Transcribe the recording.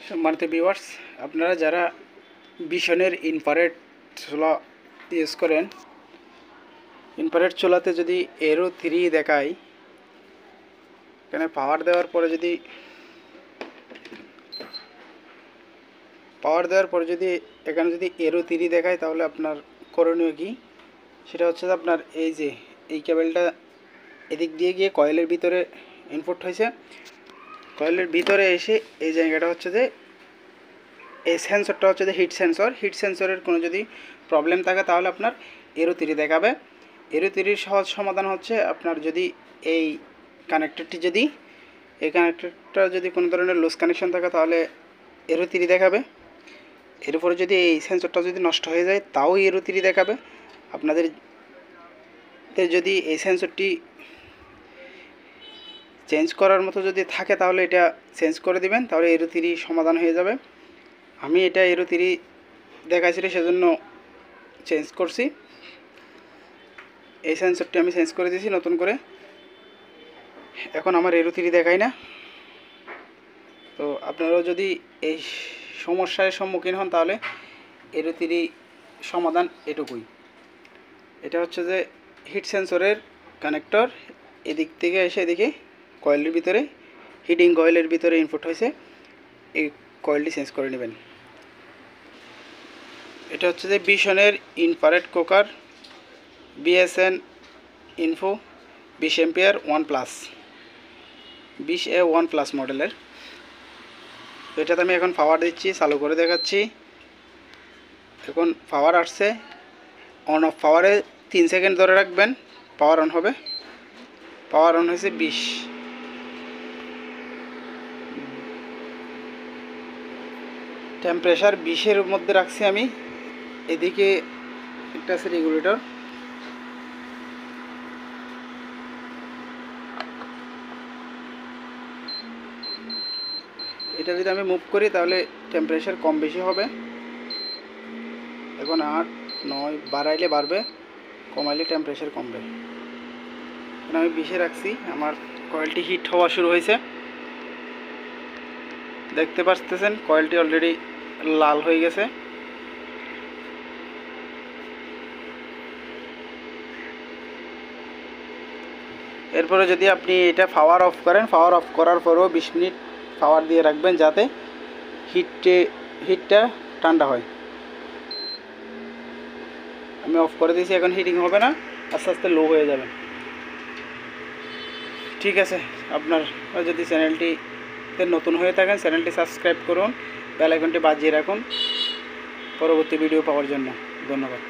সম্মানিত ভিউয়ার্স, আপনারা যারা ভিশনের ইনফ্রারেড চুলা ইউজ করেন, ইনফ্রারেড চুলাতে যদি এরো 3 দেখায়, এখানে পাওয়ার দেওয়ার পরে যদি এখানে যদি এরো 3 দেখায়, তাহলে আপনার করণীয় কি? সেটা হচ্ছে যে আপনার এই যে এই কেবলটা এদিক দিয়ে গিয়ে কয়েলের ভিতরে ইনপুট হয়েছে, কয়েলের ভিতরে এসে এই জায়গাটা হচ্ছে যে এই সেন্সরটা হচ্ছে যে হিট সেন্সরের কোনো যদি প্রবলেম থাকে তাহলে আপনার এরো 3 দেখাবে। এরো 3 সহজ সমাধান হচ্ছে আপনার যদি এই কানেক্টরটা যদি কোনো ধরনের লুজ কানেকশন থাকে তাহলে এরো 3 দেখাবে। এরপরে যদি এই সেন্সরটা যদি নষ্ট হয়ে যায় তাও এরো 3 দেখাবে। আপনাদের যদি এই সেন্সরটি চেঞ্জ করার মতো যদি থাকে তাহলে এটা চেঞ্জ করে দিবেন, তাহলে এরো 3 সমাধান হয়ে যাবে। আমি এটা এরো 3 দেখাইছিল সেজন্য চেঞ্জ করছি। এই সেন্সরটি আমি চেঞ্জ করে দিয়েছি নতুন করে, এখন আমার এরো 3 দেখায় না। তো আপনারাও যদি এই সমস্যার সম্মুখীন হন তাহলে এরো 3 সমাধান এটুকুই। এটা হচ্ছে যে হিট সেন্সরের কানেক্টর, এদিক থেকে এসে এদিকে কয়েলের ভিতরে হিটিং কয়েলের ভিতরে ইনপুট হয়েছে, এই কয়েলটি চেঞ্জ করে নেবেন। এটা হচ্ছে যে ভিশনের infrared cooker BSN info 20 ampere 1+, 20A1+ মডেলের। তো এটাতে আমি এখন পাওয়ার দিচ্ছি, চালু করে দেখাচ্ছি। এখন পাওয়ার আসছে, অন অফ পাওয়ারে 3 সেকেন্ড ধরে রাখবেন, পাওয়ার অন হবে। পাওয়ার অন হয়েছে 20। টেম্পারেচার 20-এর মধ্যে রাখছি আমি। এদিকে একটা আছে রেগুলেটর, এটা যদি আমি মুভ করি তাহলে টেম্পারেচার কম বেশি হবে। এখন 8, 9 বাড়াইলে বাড়বে, কমাইলে টেম্পারেচার কমবে। এখন আমি 20-এ রাখছি, আমার কয়েলটি হিট হওয়া শুরু হয়েছে। দেখতে পাচ্ছেন কয়েলটি অলরেডি লাল হয়ে গেছে। এরপরে যদি আপনি এটা পাওয়ার অফ করেন, পাওয়ার অফ করার পরেও 20 মিনিট পাওয়ার দিয়ে রাখবেন যাতে হিটটা ঠান্ডা হয়। আমি অফ করে দিয়েছি, এখন হিটিং হবে না, আস্তে আস্তে লো হয়ে যাবে। ঠিক আছে, আপনার যদি চ্যানেলটিতে নতুন হয়ে থাকেন চ্যানেলটি সাবস্ক্রাইব করুন, বেল আইকনটি বাজিয়ে রাখুন পরবর্তী ভিডিও পাওয়ার জন্য। ধন্যবাদ।